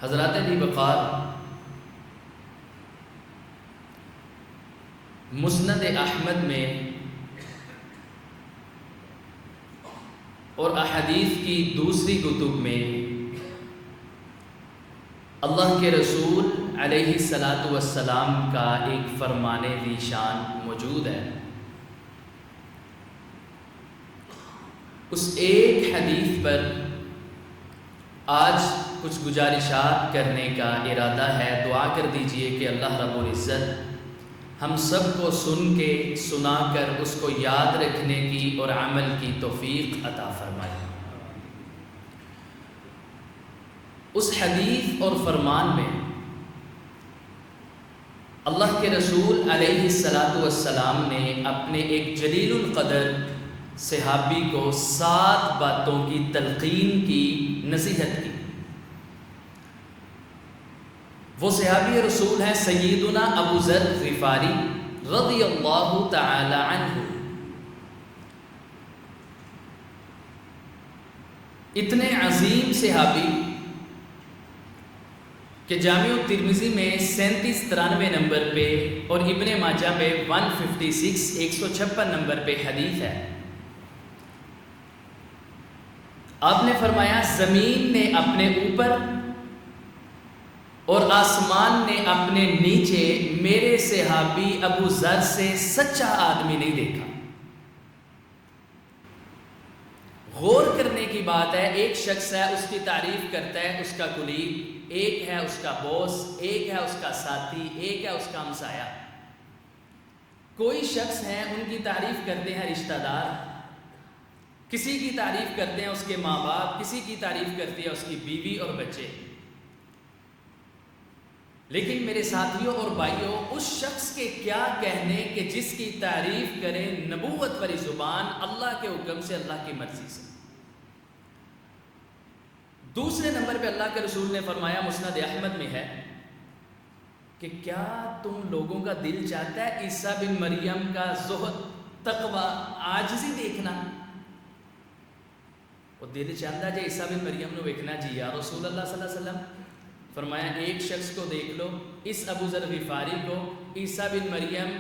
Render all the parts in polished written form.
حضرات ابی وقار مسند احمد میں اور احادیث کی دوسری کتب میں اللہ کے رسول علیہ الصلاۃ والسلام کا ایک فرمان ذی شان موجود ہے۔ اس ایک حدیث پر آج کچھ گزارشات کرنے کا ارادہ ہے۔ دعا کر دیجئے کہ اللہ رب العزت ہم سب کو سن کے سنا کر اس کو یاد رکھنے کی اور عمل کی توفیق عطا فرمائے۔ اس حدیث اور فرمان میں اللہ کے رسول علیہ الصلاۃ والسلام نے اپنے ایک جلیل القدر صحابی کو 7 باتوں کی تلقین کی، نصیحت کی۔ وہ صحابی رسول ہیں سیدنا ابو ذر غفاری رضی اللہ تعالی عنہ۔ اتنے عظیم صحابی کہ جامع ترمذی میں 3793 نمبر پہ اور ابن ماجہ میں 156 نمبر پہ حدیث ہے۔ آپ نے فرمایا زمین نے اپنے اوپر اور آسمان نے اپنے نیچے میرے صحابی ابو ذر سے سچا آدمی نہیں دیکھا۔ غور کرنے کی بات ہے، ایک شخص ہے اس کی تعریف کرتا ہے اس کا کلیگ، ایک ہے اس کا باس، ایک ہے اس کا ساتھی، ایک ہے اس کا ہمسایہ۔ کوئی شخص ہے ان کی تعریف کرتے ہیں رشتہ دار، کسی کی تعریف کرتے ہیں اس کے ماں باپ، کسی کی تعریف کرتی ہے اس کی بیوی اور بچے۔ لیکن میرے ساتھیوں اور بھائیوں، اس شخص کے کیا کہنے کہ جس کی تعریف کریں نبوت والی زبان، اللہ کے حکم سے، اللہ کی مرضی سے۔ دوسرے نمبر پہ اللہ کے رسول نے فرمایا، مسند احمد میں ہے کہ کیا تم لوگوں کا دل چاہتا ہے عیسیٰ بن مریم کا زہد، تقوی، عاجزی دیکھنا؟ وہ دل چاہتا ہے عیسیٰ بن مریم نو ویکھنا جی یا رسول اللہ صلی اللہ علیہ وسلم؟ فرمایا ایک شخص کو دیکھ لو، اس ابو ذر غفاری کو، عیسیٰ بن مریم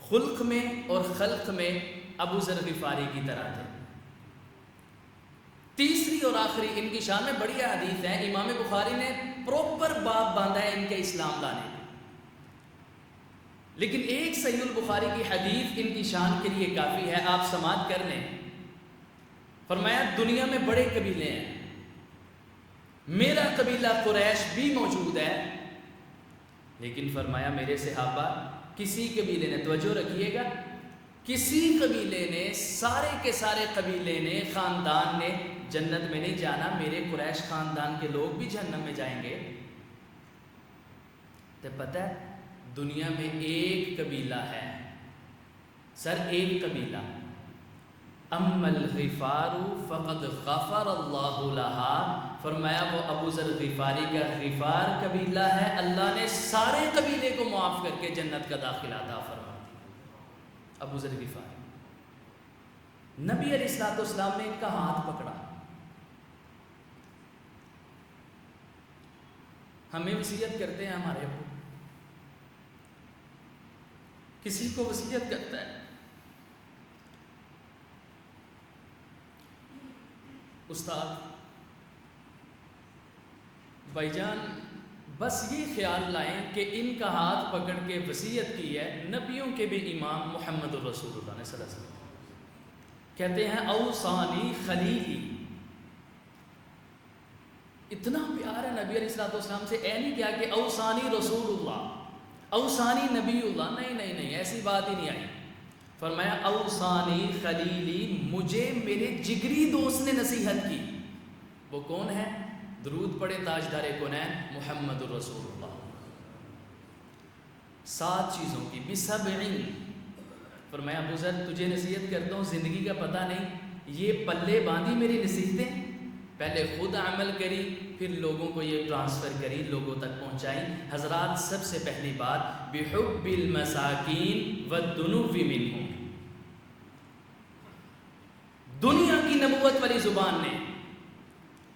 خلق میں اور خلق میں ابو ذر غفاری کی طرح تھے۔ تیسری اور آخری ان کی شان میں بڑی حدیث ہے، امام بخاری نے پروپر باب باندھا ہے ان کے اسلام لانے میں، لیکن ایک صحیح البخاری کی حدیث ان کی شان کے لیے کافی ہے، آپ سماعت کر لیں۔ فرمایا دنیا میں بڑے قبیلے ہیں، میرا قبیلہ قریش بھی موجود ہے، لیکن فرمایا میرے صحابہ کسی قبیلے نے، توجہ رکھیے گا، کسی قبیلے نے، سارے کے سارے قبیلے نے، خاندان نے جنت میں نہیں جانا، میرے قریش خاندان کے لوگ بھی جہنم میں جائیں گے۔ تو پتہ ہے دنیا میں ایک قبیلہ ہے، سر ایک قبیلہ، اما الغفار فقد غفر اللہ لها، فرمایا وہ ابو ذر غفاری کا غفار قبیلہ ہے، اللہ نے سارے قبیلے کو معاف کر کے جنت کا داخلہ عطا فرما دیا۔ ابو ذر غفاری، نبی علیہ الصلوۃ والسلام نے ان کا ہاتھ پکڑا۔ ہمیں وصیت کرتے ہیں ہمارے ابو، کسی کو وصیت کرتا ہے استاد بھائی جان بس یہ خیال لائیں کہ ان کا ہاتھ پکڑ کے وصیت کی ہے نبیوں کے بھی امام محمد الرسول اللہ صلی اللہ علیہ وسلم، کہتے ہیں اوصانی خلیلی۔ اتنا پیار ہے نبی علیہ الصلوۃ والسلام سے، اے نہیں کیا کہ اوصانی رسول اللہ، اوصانی نبی اللہ، نہیں، ایسی بات ہی نہیں آئی۔ فرمایا اوصانی خلیلی، مجھے میرے جگری دوست نے نصیحت کی۔ وہ کون ہے؟ درود پڑھے تاجدار کونین محمد الرسول اللہ۔ 7 چیزوں کی، بسبعین، فرمایا ابو ذر تجھے نصیحت کرتا ہوں، زندگی کا پتہ نہیں، یہ پلے باندھی میری نصیحتیں، پہلے خود عمل کری، پھر لوگوں کو یہ ٹرانسفر کری، لوگوں تک پہنچائی۔ حضرات سب سے پہلی بات، بحب المساکین والدنو منہم، دنیا کی نبوت والی زبان نے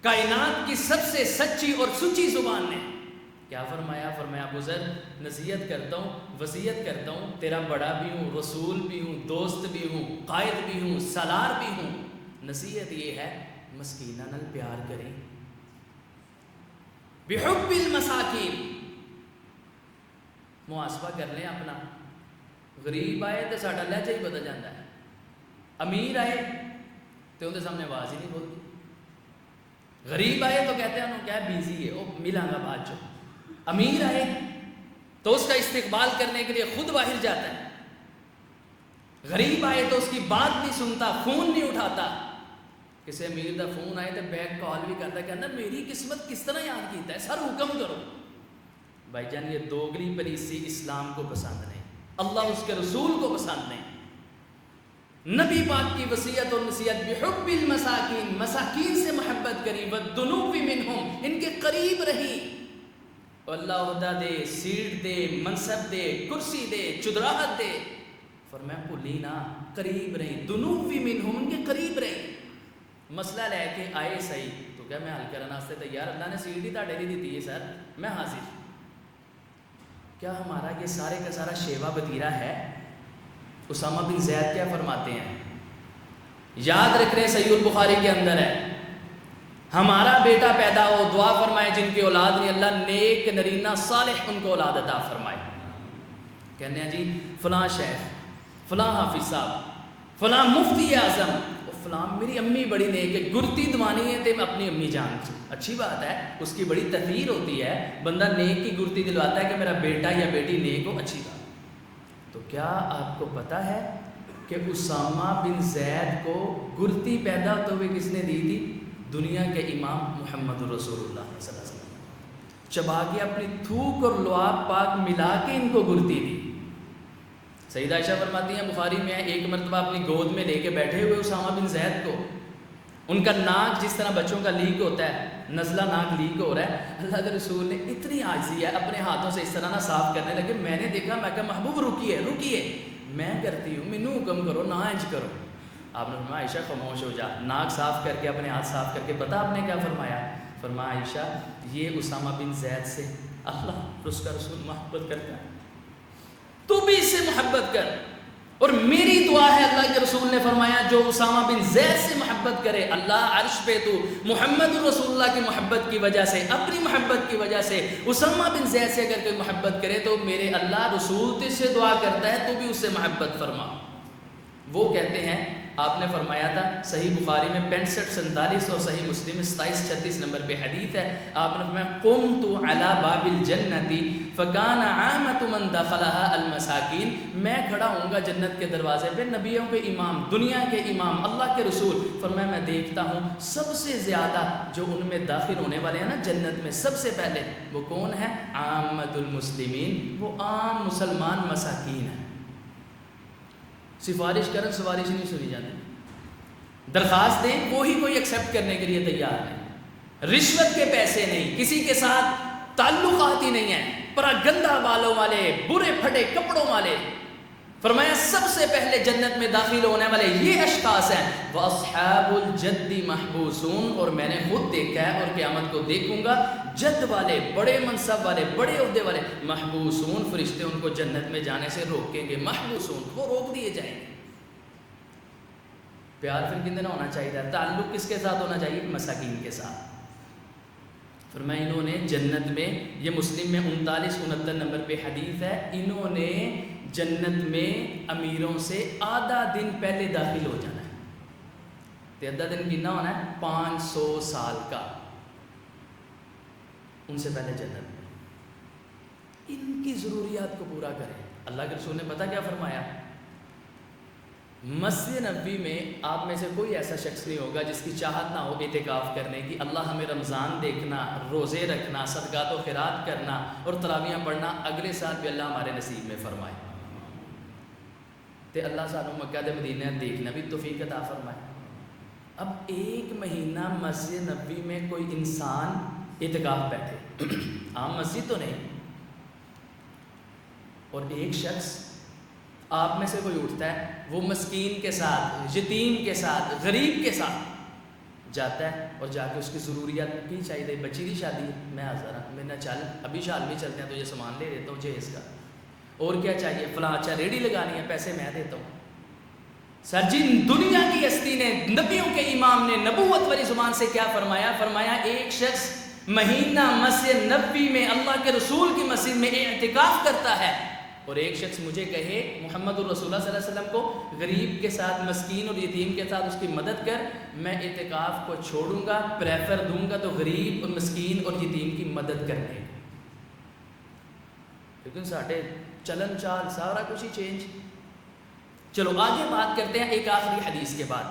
کائنات کی سب سے سچی اور سچی زبان نے کیا فرمایا؟ فرمایا بزر نصیحت کرتا ہوں، وصیت کرتا ہوں، تیرا بڑا بھی ہوں، رسول بھی ہوں، دوست بھی ہوں، قائد بھی ہوں، سالار بھی ہوں، نصیحت یہ ہے مسکینہ نال پیار کریں، بحب المساکین۔ محاسبہ کر لیں اپنا، غریب آئے تو ساڈا لہجہ ہی بدل جاتا ہے، امیر آئے تو ان کے سامنے آواز ہی نہیں بولتی، غریب آئے تو کہتے ہیں انہوں کیا بیزی ہے وہ ملا گا بعد جو، امیر آئے تو اس کا استقبال کرنے کے لیے خود باہر جاتا ہے، غریب آئے تو اس کی بات نہیں سنتا، فون نہیں اٹھاتا، کسی امیر کا فون آئے تو بیک کال بھی کرتا ہے، کہنا میری قسمت کس طرح یاد کیتا ہے سر حکم کرو۔ بھائی جان یہ دوگلی پلیسی اسلام کو پسند نہیں، اللہ اس کے رسول کو پسند نہیں۔ نبی پاک کی وصیت اور نصیحت بحب المساکین، مساکین سے محبت کری، والدنو منہم، ان کے قریب رہی، اللہ عہدہ دے، سیٹ دے، منصب دے، کرسی دے، چدراہت دے، فرمایا بھولی نہ، قریب رہی، دنو منہم، ان کے قریب رہی۔ مسئلہ لے کے آئے صحیح تو کیا میں حل کرنا واسطے تیار، اللہ نے سیٹ ہی تاڑے نہیں دیتی ہے سر، میں حاضر۔ کیا ہمارا یہ سارے کا سارا شیوا بتیرا ہے؟ اسامہ بن زید کیا فرماتے ہیں، یاد رکھ رہے صحیح البخاری کے اندر ہے، ہمارا بیٹا پیدا ہو، دعا فرمائے جن کی اولاد نہیں اللہ نیک نرینہ صالح ان کو اولاد عطا فرمائے۔ کہنے ہیں جی فلاں شیخ، فلاں حافظ صاحب، فلاں مفتی اعظم، فلاں میری امی بڑی نیک ہے، گرتی دوانی ہے تے میں اپنی امی جان سے، اچھی بات ہے، اس کی بڑی تحریر ہوتی ہے، بندہ نیک کی گرتی دلواتا ہے کہ میرا بیٹا یا بیٹی نیک ہو، اچھی بات۔ تو کیا آپ کو پتہ ہے کہ اسامہ بن زید کو گرتی پیدا ہوتے ہوئے کس نے دی تھی؟ دنیا کے امام محمد رسول اللہ صلی اللہ علیہ وسلم، چبا کے اپنی تھوک اور لعاب پاک ملا کے ان کو گرتی دی۔ سیدہ عائشہ فرماتی ہیں بخاری میں ایک مرتبہ اپنی گود میں لے کے بیٹھے ہوئے اسامہ بن زید کو، ان کا ناک جس طرح بچوں کا لیک ہوتا ہے، نزلہ ناک لیک ہو رہا ہے، اللہ کے رسول نے اتنی عاجزی ہے اپنے ہاتھوں سے اس طرح نہ صاف کرنے لگے، میں نے دیکھا، میں کہا محبوب رکیے رکیے، میں کرتی ہوں، مینوں حکم کرو نہ انج کرو۔ آپ نے فرمایا عائشہ خاموش ہو جا، ناک صاف کر کے اپنے ہاتھ صاف کر کے بتا آپ نے کیا فرمایا؟ فرمایا عائشہ یہ اسامہ بن زید سے اللہ اور اس کا رسول محبت کرتا ہے، تو بھی اس سے محبت کر، اور میری دعا ہے اللہ کے رسول نے فرمایا جو اسامہ بن زید سے محبت کرے اللہ عرش پہ تو محمد رسول اللہ کی محبت کی وجہ سے، اپنی محبت کی وجہ سے اسامہ بن زید سے اگر کوئی محبت کرے تو میرے اللہ رسول تجھ سے دعا کرتا ہے تو بھی اس سے محبت فرما۔ وہ کہتے ہیں آپ نے فرمایا تھا صحیح بخاری میں 65-47 اور صحیح مسلم 27-36 نمبر پہ حدیث ہے، آپ نے فرمایا قمت علی باب الجنت فکان عامۃ من دخلها المساکین، میں کھڑا ہوں گا جنت کے دروازے پہ، نبیوں کے امام، دنیا کے امام، اللہ کے رسول، فرمایا میں دیکھتا ہوں سب سے زیادہ جو ان میں داخل ہونے والے ہیں نا جنت میں سب سے پہلے وہ کون ہے؟ عامۃ المسلمین، وہ عام مسلمان مساکین ہیں۔ سفارش کریں سفارش نہیں سنی جاتی، درخواست دیں وہی کوئی ایکسیپٹ کرنے کے لیے تیار نہیں، رشوت کے پیسے نہیں، کسی کے ساتھ تعلقات ہی نہیں ہیں، پرا گندا بالوں والے، برے پھٹے کپڑوں والے، فرمایا سب سے پہلے جنت میں داخل ہونے والے یہ اشخاص ہیں، وَأَصْحَابُ الْجَدِّ مَحْبُوسُونَ، اور میں نے خود دیکھا ہے اور قیامت کو دیکھوں گا، جد والے، بڑے منصب والے، بڑے عہدے والے، محبوسون، فرشتے ان کو جنت میں جانے سے روکیں گے، محبوسون، وہ روک دیے جائیں گے۔ پیار پھر کتنا ہونا چاہیے؟ تعلق کس کے ساتھ ہونا چاہیے؟ مساکین کے ساتھ۔ فرمایا انہوں نے جنت میں، یہ مسلم میں 39-69 نمبر پہ حدیث ہے، انہوں نے جنت میں امیروں سے آدھا دن پہلے داخل ہو جانا ہے، تو آدھا دن کتنا ہونا ہے؟ 500 سال کا، ان سے پہلے جنت میں ان کی ضروریات کو پورا کریں۔ اللہ کے رسول نے پتہ کیا فرمایا؟ مسجد نبوی میں آپ میں سے کوئی ایسا شخص نہیں ہوگا جس کی چاہت نہ ہو اعتکاف کرنے کی، اللہ ہمیں رمضان دیکھنا، روزے رکھنا، صدقات و خیرات کرنا اور تراویحاں پڑھنا اگلے سال بھی اللہ ہمارے نصیب میں فرمائے، تے اللہ سانو مکہ دے مدینہ دیکھنا بھی توفیق عطا فرمائے۔ اب ایک مہینہ مسجد نبوی میں کوئی انسان اعتکاف بیٹھے، عام مسجد تو نہیں، اور ایک شخص آپ میں سے کوئی اٹھتا ہے، وہ مسکین کے ساتھ، یتیم کے ساتھ، غریب کے ساتھ جاتا ہے اور جا کے اس کی ضروریات کی چاہیے، بچی کی شادی ہے، میں حاضر ہوں، میں نہ چل ابھی شال میں چلتے ہیں تو یہ سامان لے دیتا ہوں جہیز کا، اور کیا چاہیے، فلاں اچھا ریڈی لگانی ہے، پیسے میں دیتا ہوں۔ سر جی دنیا کی ہستی نے، نبیوں کے امام نے نبوت والی زبان سے کیا فرمایا؟ فرمایا ایک شخص مہینہ مسجد نبوی میں اللہ کے رسول کی مسجد میں اعتکاف کرتا ہے، اور ایک شخص مجھے کہے محمد الرسول اللہ صلی اللہ علیہ وسلم کو غریب کے ساتھ، مسکین اور یتیم کے ساتھ اس کی مدد کر، میں اعتکاف کو چھوڑوں گا، پریفر دوں گا تو غریب اور مسکین اور یتیم کی مدد کرنے کا۔ لیکن ساڑھے چلن چال سارا کچھ ہی چینج۔ چلو آگے بات کرتے ہیں ایک آخری حدیث کے بعد۔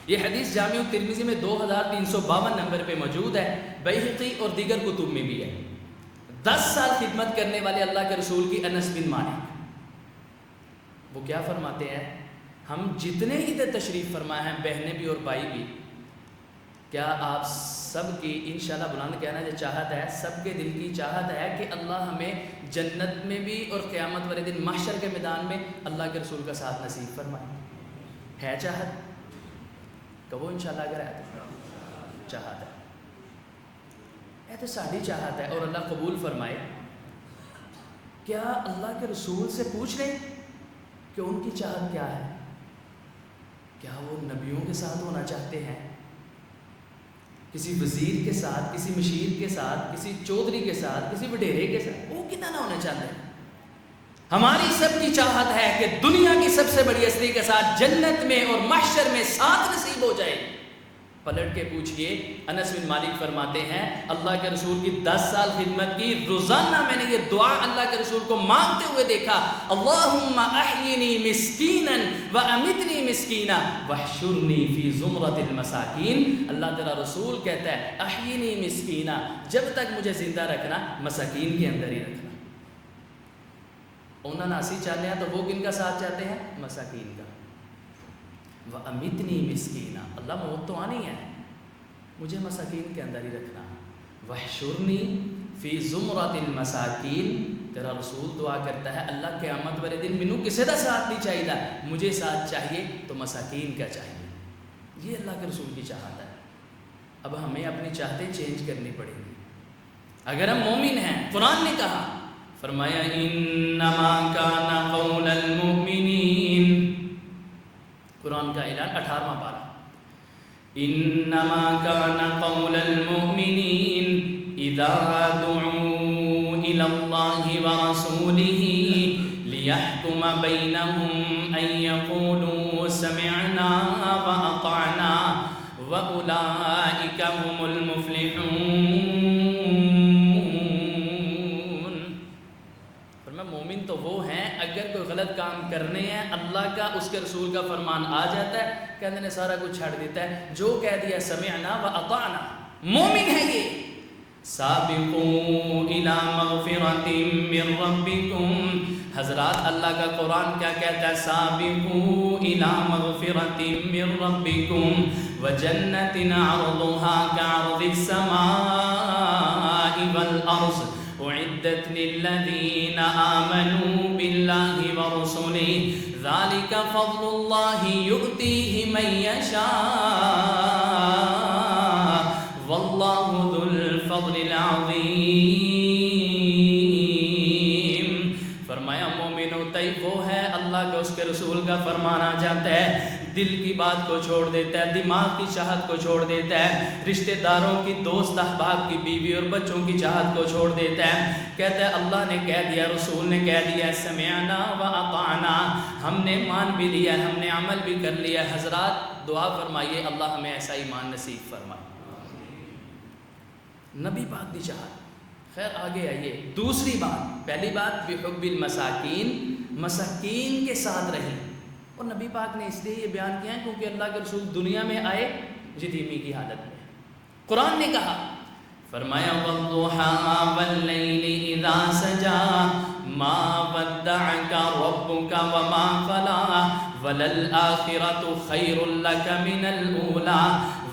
یہ حدیث جامع ترمذی میں 2352 نمبر پہ موجود ہے، بیہقی اور دیگر کتب میں بھی ہے۔ 10 سال خدمت کرنے والے اللہ کے رسول کی انس بن مالک، وہ کیا فرماتے ہیں؟ ہم جتنے ادھر تشریف فرمائے ہیں، بہنیں بھی اور بھائی بھی، کیا آپ سب کی انشاءاللہ بلند کہنا جو چاہت ہے، سب کے دل کی چاہت ہے کہ اللہ ہمیں جنت میں بھی اور قیامت والے دن محشر کے میدان میں اللہ کے رسول کا ساتھ نصیب فرمائے؟ ہے چاہت؟ کہو انشاءاللہ اگر ہے تو چاہت ہے، یہ تو ساری چاہت ہے، اور اللہ قبول فرمائے۔ کیا اللہ کے رسول سے پوچھ لیں کہ ان کی چاہت کیا ہے؟ کیا وہ نبیوں کے ساتھ ہونا چاہتے ہیں؟ کسی وزیر کے ساتھ، کسی مشیر کے ساتھ، کسی چودھری کے ساتھ، کسی وڈیرے کے ساتھ؟ وہ کتنا نہ ہونا چاہتے ہیں؟ ہماری سب کی چاہت ہے کہ دنیا کی سب سے بڑی ہستی کے ساتھ جنت میں اور محشر میں ساتھ نصیب ہو جائے۔ پلٹ کے پوچھئے، انس بن مالک فرماتے ہیں اللہ کے رسول کی 10 سال خدمت کی، روزانہ میں نے یہ دعا اللہ کے رسول کو مانگتے ہوئے دیکھا، اللہم احیینی مسکینا وامیتنی مسکینا واحشرنی فی زمرۃ المساکین۔ اللہ تیرا رسول کہتا ہے احیینی مسکینا، جب تک مجھے زندہ رکھنا مساکین کے اندر ہی رکھنا۔ انہاں ناسی چاہتے ہیں تو وہ کن کا ساتھ چاہتے ہیں؟ مساکین کا۔ وَأَمِتْنِي مِسْكِينًا، اللہ موت تو آنی ہے، مجھے مساکین کے اندر ہی رکھنا۔ وَحْشُرْنِي فِي زُمْرَةِ الْمَسَاكِينَ، تیرا رسول دعا کرتا ہے اللہ قیامت والے دن مینوں کسی دا ساتھ نہیں چاہیے، مجھے ساتھ چاہیے تو مساکین کا چاہیے۔ یہ اللہ کے رسول کی چاہت ہے۔ اب ہمیں اپنی چاہتیں چینج کرنی پڑیں گی اگر ہم مومن ہیں۔ قرآن نے کہا، فرمایا انما کان قول المؤمنین، قرآن کا اعلان 18واں پارہ، انما کان قول المؤمنین اذا دعوا الی اللہ ورسولہ لیحکم بینہم ان یقولوا سمعنا واطعنا واولئک هم المفلحون۔ مومن تو وہ ہیں اگر کوئی غلط کام کرنے ہیں، اللہ کا اس کے رسول کا فرمان آ جاتا ہے، کہنے نے سارا کچھ چھڑ دیتا ہے، جو کہہ دیا سمعنا و اطعنا، مومن ہے یہ۔ سابقوا الی مغفرۃ من ربکم، حضرات اللہ کا قرآن کیا کہتا ہے؟ سابقوا الی مغفرۃ من ربکم وجنۃ عرضها كعرض السماء والارض اعدت للذین آمنوا باللہ ورسلہ ذالک فضل اللہ یؤتیہ من یشاء واللہ ذو الفضل العظیم۔ فرمایا مومنو طیب وہ ہے اللہ کا اس کے رسول کا فرمان آ جاتا ہے، دل کی بات کو چھوڑ دیتا ہے، دماغ کی چاہت کو چھوڑ دیتا ہے، رشتہ داروں کی، دوست احباب کی، بیوی اور بچوں کی چاہت کو چھوڑ دیتا ہے، کہتا ہے اللہ نے کہہ دیا، رسول نے کہہ دیا، سمعنا و اطعنا، ہم نے مان بھی لیا، ہم نے عمل بھی کر لیا۔ حضرات دعا فرمائیے اللہ ہمیں ایسا ایمان نصیب فرمائے۔ نبی پاک کی چاہت۔ خیر آگے آئیے، دوسری بات، پہلی بات بحب المساکین، مساکین کے ساتھ رہیں، اور نبی پاک نے اس لیے یہ بیان کیا ہے کیونکہ اللہ کے رسول دنیا میں آئے یتیمی کی حالت میں۔ قرآن نے کہا، فرمایا والضحیٰ واللیل اذا سجا ما ودعک ربک وما قلی وللآخرۃ خیر لک من الاولی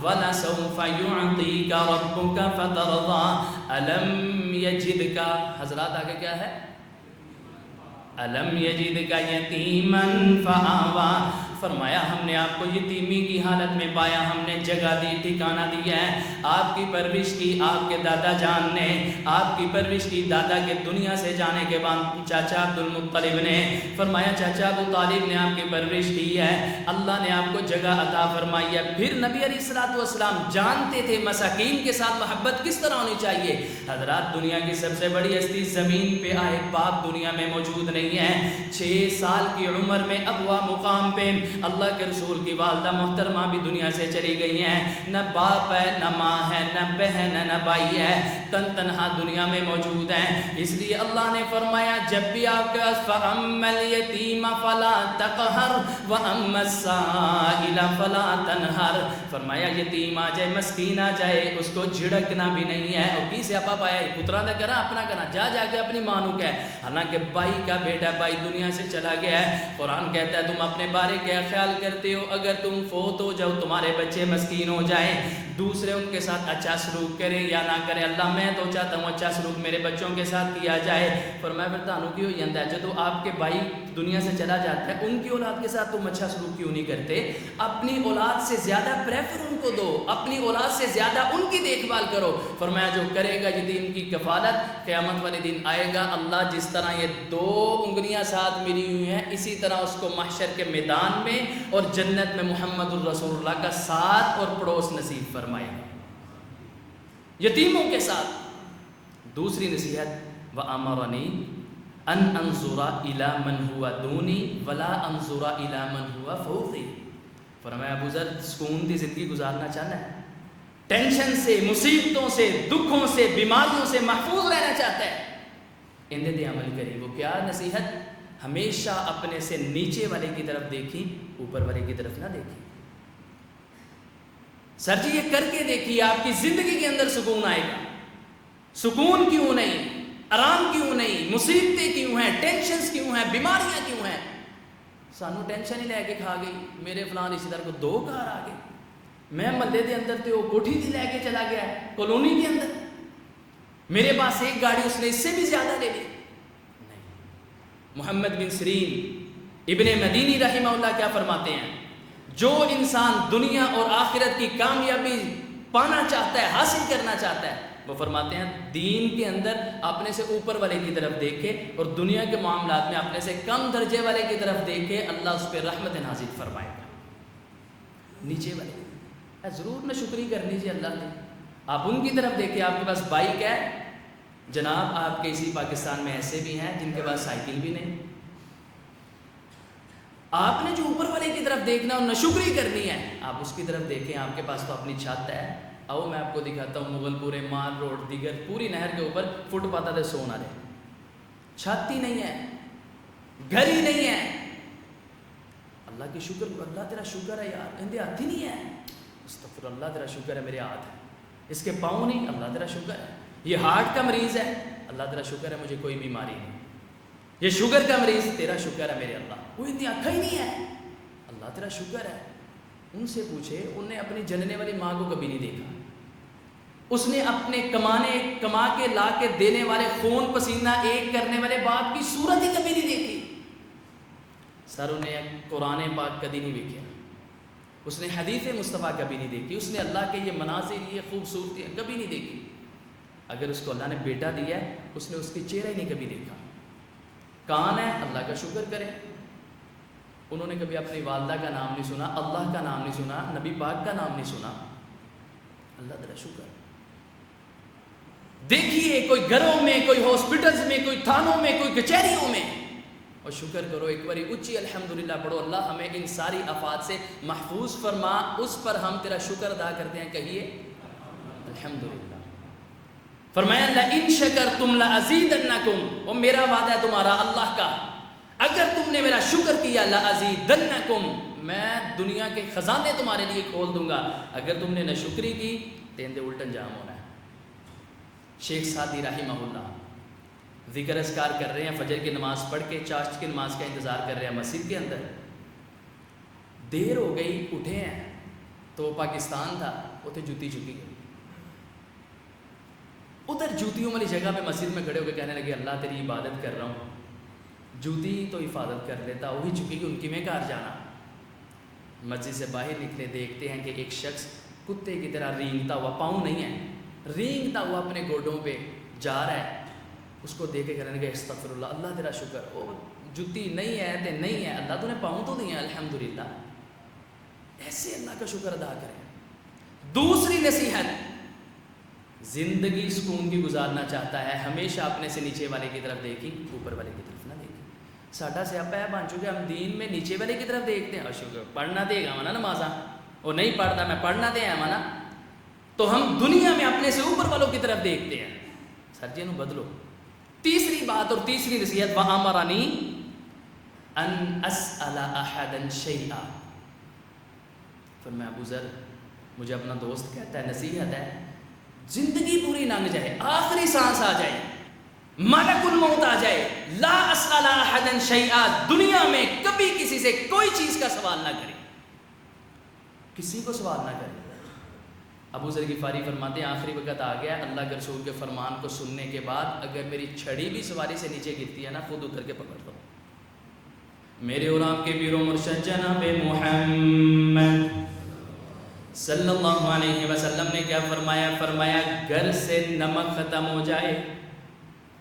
وَلَسَوْفَ يُعْطِيكَ رَبُّكَ فَتَرْضَىٰ أَلَمْ يَجِدْكَ، حضرات آگے کیا ہے؟ أَلَمْ يَجِدْكَ يَتِيمًا فَآوَىٰ فرمایا ہم نے آپ کو یتیمی کی حالت میں پایا، ہم نے جگہ دی، ٹھکانہ دیا ہے، آپ کی پرورش کی آپ کے دادا جان نے، آپ کی پرورش کی دادا کے دنیا سے جانے کے بعد چاچا عبد المطلب نے۔ فرمایا چاچا ابو طالب نے آپ کی پرورش کی ہے، اللہ نے آپ کو جگہ عطا فرمائی ہے۔ پھر نبی علیہ الصلوۃ والسلام جانتے تھے مساکین کے ساتھ محبت کس طرح ہونی چاہیے۔ حضرات دنیا کی سب سے بڑی ہستی زمین پہ آئے، باپ دنیا میں موجود نہیں ہے، 6 سال کی عمر میں ابوا مقام پہ اللہ کے رسول کی والدہ محترمہ بھی دنیا سے چلی گئی ہیں، نہ باپ ہے نہ ماں ہے نہ بہن ہے نہ بھائی ہے، تنہا دنیا میں موجود ہیں۔ اس لیے اللہ نے فرمایا جب بھی آپ کے پاس فَأَمَّا الْيَتِيمَ فَلَا تَقْهَرْ وَأَمَّا السَّائِلَ فَلَا تَنْهَرْ، فرمایا یتیم آ جائے مسکین آ جائے اس کو جھڑکنا بھی نہیں ہے۔ اور کی سے اپا پایا پترا نہ کرا اپنا کرنا، جا جا کے اپنی ماں نو کہے، حالانکہ بھائی کا بیٹا بھائی دنیا سے چلا گیا ہے۔ قرآن کہتا ہے تم اپنے بارے کیا خیال کرتے ہو، اگر تم فوت ہو جاؤ تمہارے بچے مسکین ہو جائیں، دوسرے ان کے ساتھ اچھا سلوک کریں یا نہ کریں، اللہ میں تو چاہتا ہوں اچھا سلوک میرے بچوں کے ساتھ کیا جائے۔ فرمایا پھر تانوں کی ہو جاتا ہے جب آپ کے بھائی دنیا سے چلا جاتا ہے ان کی اولاد کے ساتھ تم اچھا سلوک کیوں نہیں کرتے؟ اپنی اولاد سے زیادہ پریفر ان کو دو، اپنی اولاد سے زیادہ ان کی دیکھ بھال کرو۔ فرمایا جو کرے گا یتیم کی کفالت قیامت والے دن آئے گا، اللہ جس طرح یہ 2 انگلیاں ساتھ ملی ہوئی ہیں اسی طرح اس کو محشر کے میدان میں اور جنت میں محمد الرسول اللہ کا ساتھ اور پڑوس نصیب فرمائے گا یتیموں کے ساتھ۔ دوسری نصیحت وَأَمَرَنِي أَنْ أَنْظُرَ إِلَى مَنْ هُوَ دُونِي وَلَا أَنْظُرَ إِلَى مَنْ هُوَ فَوْقِي۔ فرمایا ابو ذر سکون کی زندگی گزارنا چاہتا ہے، ٹینشن سے، مصیبتوں سے، دکھوں سے، بیماریوں سے محفوظ رہنا چاہتا ہے، اندے دے عمل کریں۔ وہ کیا نصیحت؟ ہمیشہ اپنے سے نیچے والے کی طرف دیکھیں، اوپر والے کی طرف نہ دیکھیں۔ سر جی یہ کر کے دیکھیے آپ کی زندگی کے اندر سکون آئے گا۔ سکون کیوں نہیں، آرام کیوں نہیں، مصیبتیں کیوں ہیں، ٹینشنز کیوں ہیں، بیماریاں کیوں ہیں؟ سانو ٹینشن ہی لے کے کھا گئی، میرے فلان رشتے دار کو 2 کار آ گئی، میں محلے دے اندر تے وہ کوٹھی تھی لے کے چلا گیا ہے کالونی کے اندر، میرے پاس 1 گاڑی اس نے اس سے بھی زیادہ لے لی۔ نہیں، محمد بن سیرین ابن مدینی رحمہ اللہ کیا فرماتے ہیں؟ جو انسان دنیا اور آخرت کی کامیابی پانا چاہتا ہے، حاصل کرنا چاہتا ہے، وہ فرماتے ہیں دین کے اندر اپنے سے اوپر والے کی طرف دیکھے اور دنیا کے معاملات میں اپنے سے کم درجے والے کی طرف دیکھے، اللہ اس پہ رحمت نازل فرمائے گا۔ نیچے والے ضرور نہ شکری کرنی چاہیے اللہ نے، آپ ان کی طرف دیکھیں۔ آپ کے پاس بائک ہے جناب، آپ کے اسی پاکستان میں ایسے بھی ہیں جن کے پاس سائیکل بھی نہیں۔ آپ نے جو اوپر والے کی طرف دیکھنا اور نشکری کرنی ہے، آپ اس کی طرف دیکھیں۔ آپ کے پاس تو اپنی چھت ہے، آؤ میں آپ کو دکھاتا ہوں مغل پورے مال روڈ دیگر پوری نہر کے اوپر فٹ پاتا تھے سونا رہے، چھت ہی نہیں ہے، گھر ہی نہیں ہے۔ اللہ کی شکر، اللہ تیرا شکر ہے یار، اندے ہاتھ ہی نہیں ہے، استغفر اللہ تیرا شکر ہے میرے ہاتھ ہے، اس کے پاؤں نہیں، اللہ تیرا شکر ہے۔ یہ ہارٹ کا مریض ہے، اللہ تیرا شکر ہے مجھے کوئی بیماری نہیں۔ یہ شوگر کا مریض، تیرا شکر ہے میرے اللہ، وہ اتنی آنکھیں ہی نہیں ہے، اللہ تیرا شکر ہے۔ ان سے پوچھے، انہوں نے اپنی جننے والی ماں کو کبھی نہیں دیکھا، اس نے اپنے کما کے لا کے دینے والے خون پسینہ ایک کرنے والے باپ کی صورت ہی کبھی نہیں دیکھی۔ سر انہیں قرآن پاک کبھی نہیں دیکھا، اس نے حدیث مصطفیٰ کبھی نہیں دیکھی، اس نے اللہ کے یہ مناظر، یہ خوبصورتی کبھی نہیں دیکھی۔ اگر اس کو اللہ نے بیٹا دیا ہے، اس نے اس کی چہرہ ہی نہیں کبھی دیکھا۔ کان ہے، اللہ کا شکر کرے۔ انہوں نے کبھی اپنی والدہ کا نام نہیں سنا، اللہ کا نام نہیں سنا، نبی پاک کا نام نہیں سنا، اللہ تعالیٰ شکر۔ دیکھیے کوئی گھروں میں، کوئی ہاسپٹلز میں، کوئی تھانوں میں، کوئی کچہریوں میں، اور شکر کرو، ایک باری اچھی الحمدللہ پڑھو، اللہ ہمیں ان ساری آفات سے محفوظ فرما، اس پر ہم تیرا شکر ادا کرتے ہیں، کہیے الحمدللہ۔ فرمایا لَإِن شَكَرْتُمْ لَأَزِيدَنَّكُمْ، وہ میرا وعدہ ہے تمہارا اللہ کا، اگر تم نے میرا شکر کیا لَأَزِيدَنَّكُمْ، میں دنیا کے خزانے تمہارے لیے کھول دوں گا، اگر تم نے ناشکری کی تیندے الٹن جام ہونا ہے۔ شیخ سعدی رحمہ اللہ ذکر اذکار کر رہے ہیں، فجر کی نماز پڑھ کے چاشت کی نماز کا انتظار کر رہے ہیں مسجد کے اندر، دیر ہو گئی، اٹھے ہیں تو پاکستان تھا، اتنے جوتی چکی گئی، ادھر جوتیوں والی جگہ پہ مسجد میں کھڑے ہو کے کہنے لگے اللہ تیری عبادت کر رہا ہوں، جوتی تو حفاظت کر لیتا، وہی چکی گئی، ان کی میں کار جانا۔ مسجد سے باہر نکلے، دیکھتے ہیں کہ ایک شخص کتے کی طرح رینگتا ہوا، پاؤں نہیں ہے، رینگتا ہوا اپنے گوڈوں پہ جا رہا ہے۔ اس کو دیکھ کے کہنے لگے استغفر اللہ، اللہ تیرا شکر، او جُتی نہیں ہے تے نہیں ہے، اللہ تو نے پاؤں تو دیے ہیں الحمدللہ۔ ایسے اللہ کا شکر ادا کریں۔ دوسری نصیحت، زندگی سکون کی گزارنا چاہتا ہے، ہمیشہ اپنے سے نیچے والے کی طرف دیکھیں، اوپر والے کی طرف نہ دیکھیں۔ ساڈا سیاپا ہے بن چکے، ہم دین میں نیچے والے کی طرف دیکھتے ہیں، شکر پڑھنا دے گا نا نمازاں، وہ نہیں پڑھتا میں پڑھنا دے گا نا، تو ہم دنیا میں اپنے سے اوپر والوں کی طرف دیکھتے ہیں۔ سر جی نو بدلو۔ تیسری بات اور تیسری نصیحت، وَأَمَرَنِي أَنْ أَسْأَلَ أَحَدًا شَيْئًا، فرمایا ابو ذر مجھے اپنا دوست کہتا ہے، نصیحت ہے، زندگی پوری لنگ جائے، آخری سانس آ جائے، ملک الموت آ جائے، لا اسأل احدا شیئا، دنیا میں کبھی کسی سے کوئی چیز کا سوال نہ کرے، کسی کو سوال نہ کرے۔ ابو ذر غفاری فرماتے ہیں آخری وقت آ گیا، اللہ کے رسول کے فرمان کو سننے کے بعد اگر میری چھڑی بھی سواری سے نیچے گرتی ہے نا، خود اتر کے پکڑ دو۔ میرے غلام کے پیر و مرشد جناب محمد صلی اللہ علیہ وسلم نے کیا فرمایا؟ فرمایا گھر سے نمک ختم ہو جائے،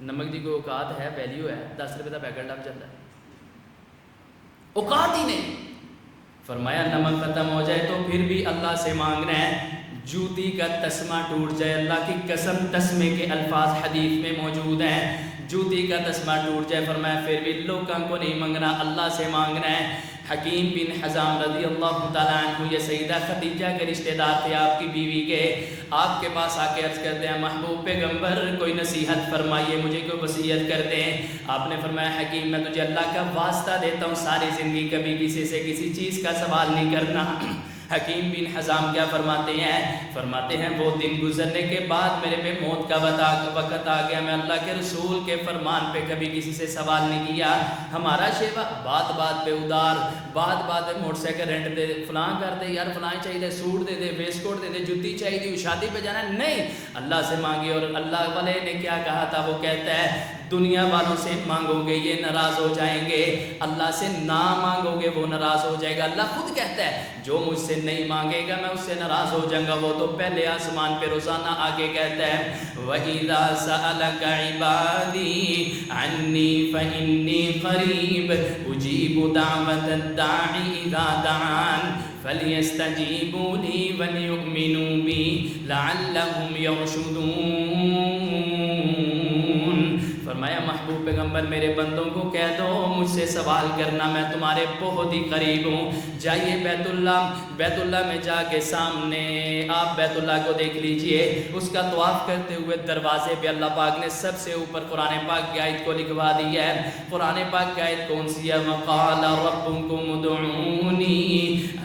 نمک دی کوئی اوقات ہے، ویلیو ہے، 10 روپے کا پیکٹ لگ جاتا ہے، اوقات ہی نہیں۔ فرمایا نمک ختم ہو جائے تو پھر بھی اللہ سے مانگنا ہے، جوتی کا تسمہ ٹوٹ جائے، اللہ کی قسم تسمے کے الفاظ حدیث میں موجود ہیں، جوتی کا تسمہ ٹوٹ جائے، فرمایا پھر بھی لوگوں کو نہیں مانگنا، اللہ سے مانگنا ہے۔ حکیم بن حزام رضی اللہ تعالیٰ عنہ، یہ سیدہ خدیجہ کے رشتہ دار تھے آپ کی بیوی کے، آپ کے پاس آ کے عرض کرتے ہیں محبوب پیغمبر کوئی نصیحت فرمائیے، مجھے کوئی وصیت کرتے ہیں۔ آپ نے فرمایا حکیم میں تجھے اللہ کا واسطہ دیتا ہوں، ساری زندگی کبھی کسی سے کسی چیز کا سوال نہیں کرنا۔ حکیم بن حزام کیا فرماتے ہیں؟ فرماتے ہیں وہ دن گزرنے کے بعد میرے پہ موت کا وقت آ گیا، میں اللہ کے رسول کے فرمان پہ کبھی کسی سے سوال نہیں کیا۔ ہمارا شیوا بات بات پہ ادار، بات بات پہ موٹر سائیکل رینٹ دے دے، فلاں کر دے، یار فلاں چاہیے، سوٹ دے دے، ویسٹ کوٹ دے دے، جوتی چاہیے، شادی پہ جانا ہے، نہیں، اللہ سے مانگے۔ اور اللہ والے نے کیا کہا تھا؟ وہ کہتا ہے دنیا والوں سے مانگو گے یہ ناراض ہو جائیں گے، اللہ سے نہ مانگو گے وہ ناراض ہو جائے گا۔ اللہ خود کہتا ہے جو مجھ سے نہیں مانگے گا میں اس سے ناراض ہو جاؤں گا، وہ تو پہلے آسمان پہ روزانہ آگے کہتا ہے وَإِذَا سَأَلَكَ عِبَادِي عَنِّي فَإِنِّي قَرِيبٌ أُجِيبُ دَعْوَةَ الدَّاعِ إِذَا دَعَانِ فَلْيَسْتَجِيبُوا لِي وَلْيُؤْمِنُوا بِي لَعَلَّهُمْ يَرْشُدُونَ۔ فرمایا محبوب پیغمبر میرے بندوں کو کہہ دو مجھ سے سوال کرنا، میں تمہارے بہت ہی قریب ہوں۔ جائیے بیت اللہ میں جا کے سامنے آپ بیت اللہ کو دیکھ لیجئے، اس کا طواف کرتے ہوئے دروازے پہ اللہ پاک نے سب سے اوپر قرآن پاک کی آیت کو لکھوا دی ہے۔ قرآن پاک کی آیت کون سی ہے؟ وَقَالَ رَبُّكُمُ ادْعُونِي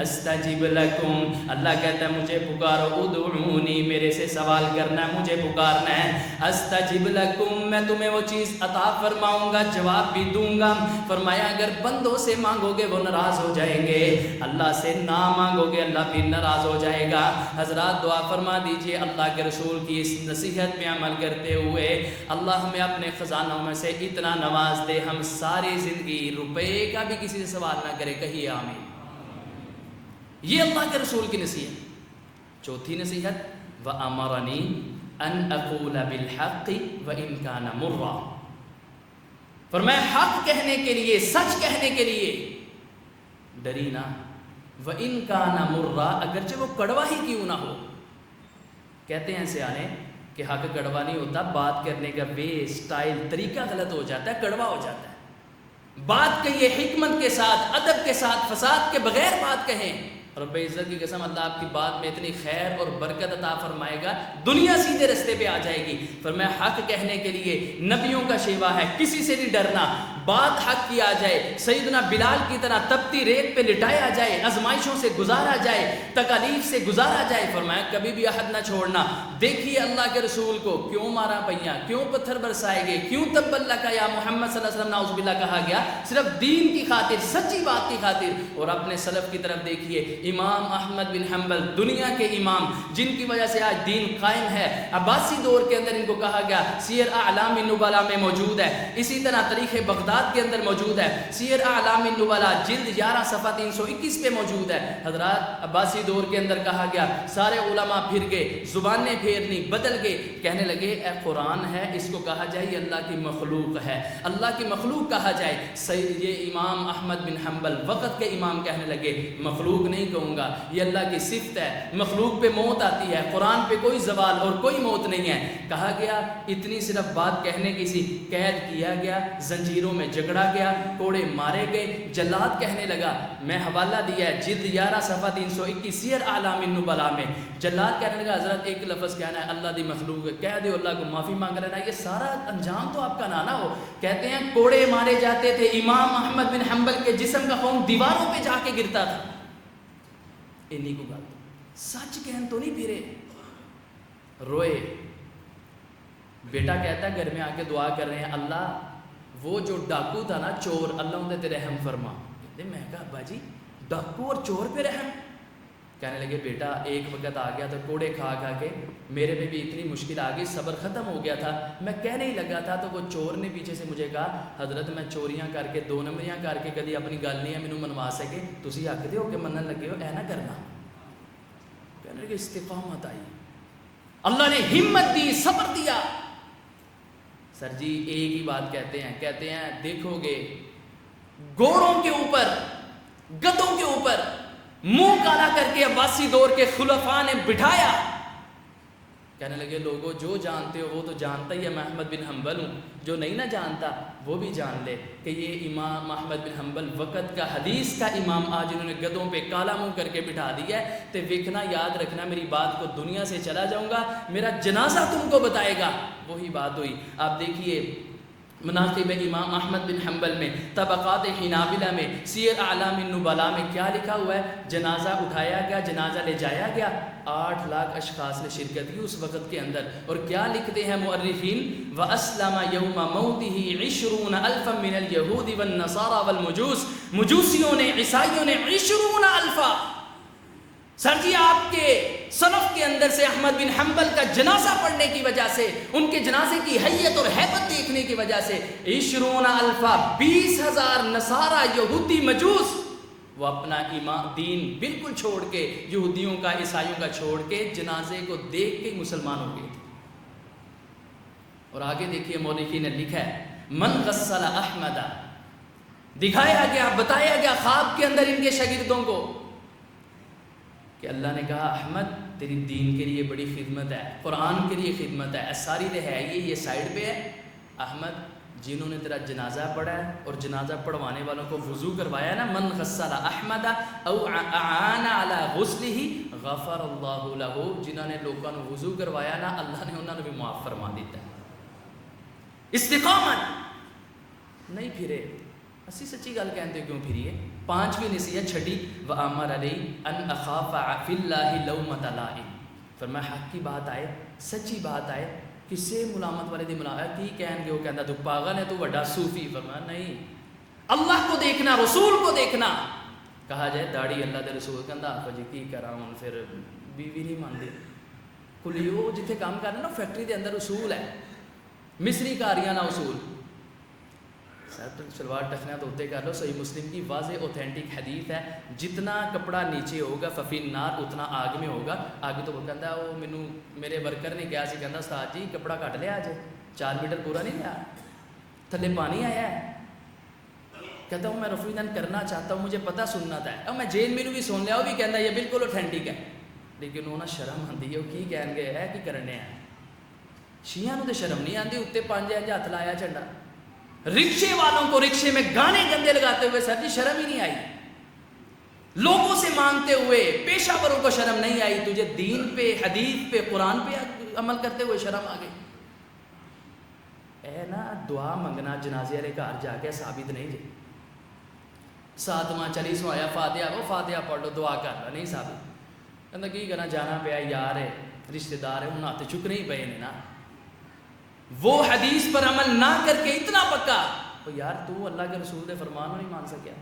أَسْتَجِبْ لَكُمْ، اللہ کہتا ہے مجھے پکارو، ادعونی میرے سے سوال کرنا ہے، مجھے پکارنا ہے، أَسْتَجِبْ لَكُمْ میں تمہیں وہ چیز عطا فرماؤں گا، جواب بھی دوں گا۔ فرمایا اگر بندوں سے مانگو گے وہ ناراض ہو جائیں گے، اللہ سے نہ مانگو گے اللہ بھی ناراض ہو جائے گا۔ حضرات دعا فرما دیجئے اللہ کے رسول کی اس نصیحت پہ عمل کرتے ہوئے اللہ ہمیں اپنے خزانوں میں سے اتنا نواز دے ہم ساری زندگی روپے کا بھی کسی سے سوال نہ کرے، کہیے آمین۔ یہ اللہ کے رسول کی نصیحت۔ چوتھی نصیحت وَأَمَرَنِي أَنْ أَقُولَ بِالْحَقِّ وَإِنْ كَانَ مُرًّا، فرمایا حق کہنے کے لیے، سچ کہنے کے لیے ڈری نہ، وَإِنْ كَانَ مُرًّا اگرچہ وہ کڑوا ہی کیوں نہ ہو۔ کہتے ہیں سیانے کہ حق کڑوا نہیں ہوتا، بات کرنے کا وے، سٹائل، طریقہ غلط ہو جاتا ہے، کڑوا ہو جاتا ہے۔ بات کہیے حکمت کے ساتھ، ادب کے ساتھ، فساد کے بغیر بات کہیں۔ رب عزت کی قسم اللہ آپ کی بات میں اتنی خیر اور برکت عطا فرمائے گا، دنیا سیدھے رستے پہ آ جائے گی۔ فرمایا حق کہنے کے لیے نبیوں کا شیوا ہے، کسی سے نہیں ڈرنا، بات حق کی آ جائے، سیدنا بلال کی طرح تپتی ریت پہ لٹایا جائے، آزمائشوں سے گزارا جائے، تکالیف سے گزارا جائے۔ فرمایا کبھی بھی عہد نہ چھوڑنا۔ دیکھیے اللہ کے رسول کو کیوں مارا پئیاں، کیوں پتھر برسائے گئے، کیوں تب اللہ کا یا محمد صلی اللہ علیہ وسلم نعوذ باللہ کہا گیا، صرف دین کی خاطر، سچی بات کی خاطر۔ اور اپنے سلف کی طرف دیکھیے، امام احمد بن حنبل دنیا کے امام جن کی وجہ سے آج دین قائم ہے، عباسی دور کے اندر ان کو کہا گیا، سیر اعلام النبلاء میں موجود ہے۔ اسی طرح تاریخ بغداد مفردات کے اندر موجود ہے، سیر اعلام النبلاء جلد 11 صفحہ 321 پہ موجود ہے۔ حضرات عباسی دور کے اندر کہا گیا، سارے علماء پھر گئے، زبانیں پھیرنی، بدل گئے، کہنے لگے اے قرآن ہے اس کو کہا جائے یہ اللہ کی مخلوق ہے، اللہ کی مخلوق کہا جائے۔ یہ امام احمد بن حنبل وقت کے امام کہنے لگے مخلوق نہیں کہوں گا، یہ اللہ کی صفت ہے، مخلوق پہ موت آتی ہے، قرآن پہ کوئی زوال اور کوئی موت نہیں ہے۔ کہا گیا اتنی صرف بات کہنے کی سی، قید کیا گیا، زنجیروں میں جگڑا گیا، کوڑے مارے گئے۔ جلاد کہنے لگا، میں حوالہ دیا ہے جلد 11 صفحہ 321 سیر اعلام النبلاء میں، جلاد کہنے لگا حضرت ایک لفظ کہنا ہے اللہ دی مخلوق ہے، کہہ دو اللہ کو معافی مانگ لینا، یہ سارا انجام تو آپ کا نانا ہو۔ کہتے ہیں کوڑے مارے جاتے تھے، امام احمد بن حنبل کے جسم کا خون دیواروں پہ جا کے گرتا تھا۔ انہی کو گل سچ کہن تو نہیں پھرے، روئے۔ بیٹا کہتا ہے گھر میں آ کے دعا کر رہے ہیں اللہ وہ جو ڈاکو تھا نا چور، اللہ انہیں تیرے رحم فرما۔ کہتے میں کہا ابا جی ڈاکو اور چور پہ رحم؟ کہنے لگے بیٹا ایک وقت آ گیا تو کوڑے کھا کھا کے میرے پہ بھی اتنی مشکل آ گئی، صبر ختم ہو گیا تھا، میں کہنے ہی لگا تھا تو وہ چور نے پیچھے سے مجھے کہا حضرت میں چوریاں کر کے 2 نمبریاں کر کے کدی اپنی گل نہیں ہے مینوں منوا سکے، تسی حق دے ہو کہ منن لگے ہو، اے نہ کرنا۔ کہنے لگے استقامت آئی، اللہ نے ہمت دی، صبر دیا۔ سر جی ایک ہی بات کہتے ہیں دیکھو گے گھوڑوں کے اوپر گدھوں کے اوپر منہ کالا کر کے عباسی دور کے خلفاء نے بٹھایا۔ کہنے لگے لوگوں جو جانتے ہو وہ تو جانتا ہی ہے میں احمد بن حنبل ہوں، جو نہیں نہ جانتا وہ بھی جان لے کہ یہ امام احمد بن حنبل وقت کا حدیث کا امام آج انہوں نے گدھوں پہ کالا منہ کر کے بٹھا دیا ہے۔ تو ویکھنا یاد رکھنا میری بات کو، دنیا سے چلا جاؤں گا میرا جنازہ تم کو بتائے گا۔ وہی بات ہوئی۔ آپ دیکھیے مناقب امام احمد بن حنبل میں، طبقات حنابلہ میں، سیر اعلام النبلاء میں کیا لکھا ہوا ہے؟ جنازہ اٹھایا گیا، جنازہ لے جایا گیا، 8 لاکھ اشخاص نے شرکت کی اس وقت کے اندر۔ اور کیا لکھتے ہیں مؤرخین؟ وَأَسْلَمَ يَوْمَ مَوْتِهِ 20,000 مِنَ الْيَهُودِ وَالنَّصَارَى وَالْمُجُوسِ، مجوسیوں نے، عیسائیوں نے 20,000۔ سر جی آپ کے صنف کے اندر سے احمد بن حنبل کا جنازہ پڑھنے کی وجہ سے، ان کے جنازے کی حیت اور ہیبت دیکھنے کی وجہ سے 20,000 20,000 نصارہ یہودی مجوس وہ اپنا ایمان دین بالکل چھوڑ کے، یہودیوں کا عیسائیوں کا چھوڑ کے جنازے کو دیکھ کے مسلمان ہو گئے تھے۔ اور آگے دیکھیے مولوی نے لکھا ہے من غسل احمد، دکھایا گیا، بتایا گیا خواب کے اندر ان کے شاگردوں کو کہ اللہ نے کہا احمد تیری دین کے لیے بڑی خدمت ہے، قرآن کے لیے خدمت ہے، ساری تو ہے یہ سائڈ پہ ہے۔ احمد جنہوں نے تیرا جنازہ پڑھا ہے اور جنازہ پڑھوانے والوں کو وضو کروایا نا، من غسل احمد او اعان علی غسلہ غفر اللہ لہ، جنہوں نے لوگوں کو وضو کروایا نا اللہ نے انہوں نے بھی معاف فرما دیتا ہے۔ استقامت نہیں پھرے، اسی سچی گل کہتے کیوں پھریے۔ 5ویں نصیحت چھٹی، وَأَمَرَ لِي أَنْ أَخَافَ فِي اللَّهِ لَوْمَةَ لَائِمٍ، فرمایا حق کی بات آئے، سچی بات آئے، کسے ملامت والے دی ملامت کی کہن گے، وہ کہندا تو پاگل ہے تو بڑا صوفی۔ فرمایا نہیں، اللہ کو دیکھنا، رسول کو دیکھنا۔ کہا جائے داڑھی اللہ دے رسول کہندا آپ جی کی کراں، پھر بیوی نہیں مانتے کلیو جتھے کام کرنا نا فیکٹری دے اندر اصول ہے، مصری کاریاں نا اصول، شلوار ٹخنا تو اتنے کر لو۔ صحیح مسلم کی واضح اوتھینٹک حدیث ہے، جتنا کپڑا نیچے ہوگا ففی النار اتنا آگ میں ہوگا۔ آگے تو وہ کہتا ہے وہ مینوں میرے ورکر نے کہا سی، کہتا استاد جی کپڑا کٹ لیا آج 4 میٹر پورا نہیں لیا، تھلے پانی آیا ہے۔ کہتا ہوں میں رفع دن کرنا چاہتا ہوں، مجھے پتہ سنت ہے، اور میں جیل میں بھی سن لیا، وہ بھی کہتا ہے یہ بالکل اوتھینٹک ہے، لیکن وہ نہ شرم آتی ہے، وہ کی کہن گے ہے کی کرنے ہیں۔ شیعہ تو شرم نہیں آتی، اتنے 5 ہاتھ لایا جھنڈا۔ رکشے والوں کو رکشے میں گانے گندے لگاتے ہوئے سر جی شرم ہی نہیں آئی، لوگوں سے مانگتے ہوئے پیشہ وروں کو شرم نہیں آئی، تجھے دین پہ، حدیث پہ، قرآن پہ عمل کرتے ہوئے شرم آ گئی۔ اے نا دعا منگنا جنازے والے گھر جا کے ثابت نہیں جی، 7واں 40واں آیا فاتحہ، وہ فاتحہ پڑھ لو دعا کر لو، نہیں ثابت۔ کہنا کی کرنا، جانا پیا یار ہے، رشتہ دار ہے، انہوں ہاتھ چکنے ہی پے نے نا۔ وہ حدیث پر عمل نہ کر کے اتنا پکا، وہ یار تو اللہ کے رسول دے فرمان نہیں مان سکیا،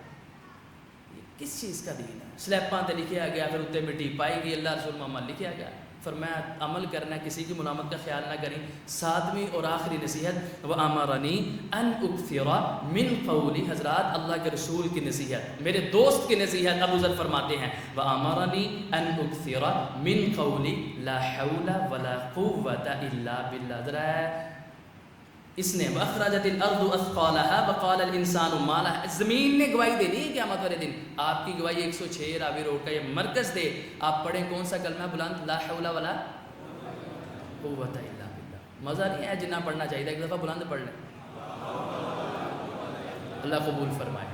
یہ کس چیز کا دین ہے؟ سلیپاں تے لکھیا گیا، پھر اتنے مٹی پائی گئی، اللہ رسول محمد لکھیا گیا، فرمایا عمل کرنا، کسی کی ملامت کا خیال نہ کریں۔ ساتویں اور آخری نصیحت، وَأَمَرَنِي أَنْ أُكْثِرَ مِنْ قَوْلِ، حضرات اللہ کے رسول کی نصیحت، میرے دوست کی نصیحت ابو ذر فرماتے ہیں وَأَمَرَنِي أَنْ أُكْثِرَ مِنْ قَوْلِ لَا حَوْلَ وَلَا قُوَّةَ إِلَّا بِاللَّهِ۔ ذرا اس نے وَأَخْرَجَتِ الْأَرْضُ أَثْقَالَهَا وَقَالَ الْإِنسَانُ مَا لَهَا، زمین نے گواہی دینی ہے قیامت والے دن، آپ کی گواہی 106 راوی روڈ کا یہ مرکز دے، آپ پڑھیں کون سا کلمہ بلند، لا حول ولا قوت الا باللہ۔ مزہ نہیں ہے جنہ پڑھنا چاہیے، ایک دفعہ بلند پڑھ لیں، اللہ قبول فرمائے۔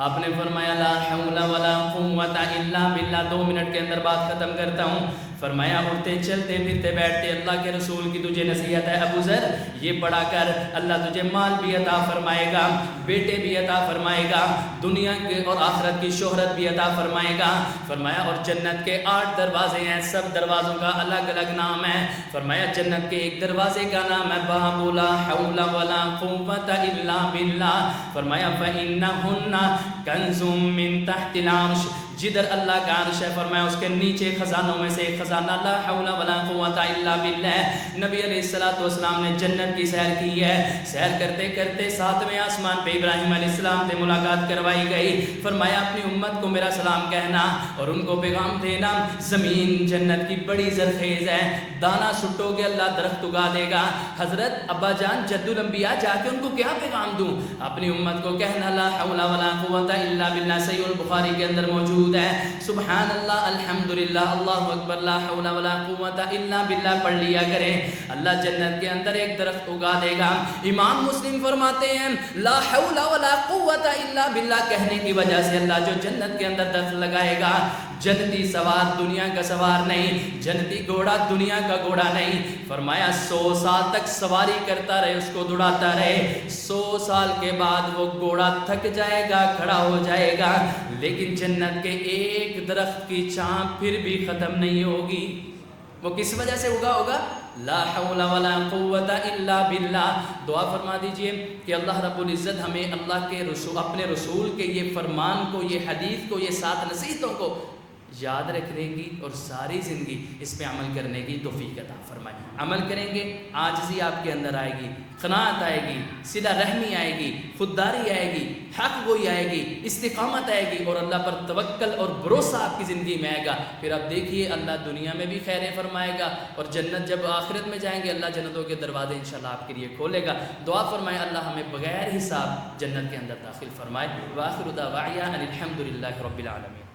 آپ نے فرمایا لا حول ولا قوت الا باللہ، 2 منٹ کے اندر بات ختم کرتا ہوں۔ فرمایا اٹھتے چلتے پھرتے بیٹھتے اللہ کے رسول کی تجھے نصیحت ہے ابو ذر، یہ پڑھا کر، اللہ تجھے مال بھی عطا فرمائے گا، بیٹے بھی عطا فرمائے گا، دنیا کے اور آخرت کی شہرت بھی عطا فرمائے گا۔ فرمایا اور جنت کے 8 دروازے ہیں، سب دروازوں کا الگ الگ نام ہے۔ فرمایا جنت کے ایک دروازے کا نام ہے باب لا حول ولا قوت الا باللہ۔ فرمایا فإنہن کنز من تحت العرش، جدھر اللہ کا عرش ہے فرمایا اس کے نیچے خزانوں میں سے ایک خزانہ لا حول ولا قوت الا باللہ۔ نبی علیہ السلام نے جنت کی سیر کی ہے، سیر کرتے کرتے 7ویں آسمان پہ ابراہیم علیہ السلام سے ملاقات کروائی گئی۔ فرمایا اپنی امت کو میرا سلام کہنا اور ان کو پیغام دینا، زمین جنت کی بڑی زرخیز ہے، دانا سٹو گے اللہ درخت اگا دے گا۔ حضرت ابا جان جد الانبیاء جا کے ان کو کیا پیغام دوں، اپنی امت کو کہنا لا حول ولا قوت الا باللہ۔ صحیح البخاری کے اندر موجود ہے، سبحان اللہ الحمدللہ اللہ اکبر لا حول ولا قوت الا باللہ پڑھ لیا کریں، اللہ جنت کے اندر ایک درخت اگا دے گا۔ امام مسلم فرماتے ہیں لا حول ولا قوت الا باللہ کہنے کی وجہ سے اللہ جو جنت کے اندر درخت لگائے گا، جنتی سوار دنیا کا سوار نہیں، جنتی گھوڑا دنیا کا گھوڑا نہیں۔ فرمایا 100 سال تک سواری کرتا رہے، اس کو دوڑاتا رہے، 100 سال کے بعد وہ گھوڑا تھک جائے گا، کھڑا ہو جائے گا، لیکن جنت کے ایک درخت کی چاند پھر بھی ختم نہیں ہوگی۔ وہ کس وجہ سے ہوگا لا حول ولا قوت الا باللہ۔ دعا فرما دیجئے کہ اللہ رب العزت ہمیں اللہ کے رسول، اپنے رسول کے یہ فرمان کو، یہ حدیث کو، یہ 7 نصیحتوں کو یاد رکھنے کی اور ساری زندگی اس پہ عمل کرنے کی توفیق عطا فرمائے۔ عمل کریں گے عاجزی آپ کے اندر آئے گی، قناعت آئے گی، صلہ رحمی آئے گی، خودداری آئے گی، حق گوئی آئے گی، استقامت آئے گی اور اللہ پر توکل اور بھروسہ آپ کی زندگی میں آئے گا۔ پھر آپ دیکھیے اللہ دنیا میں بھی خیریں فرمائے گا اور جنت جب آخرت میں جائیں گے اللہ جنتوں کے دروازے انشاءاللہ آپ کے لیے کھولے گا۔ دعا فرمائے اللہ ہمیں بغیر حساب جنت کے اندر داخل فرمائے۔ وآخر دعوانا ان الحمد للہ رب العالمین۔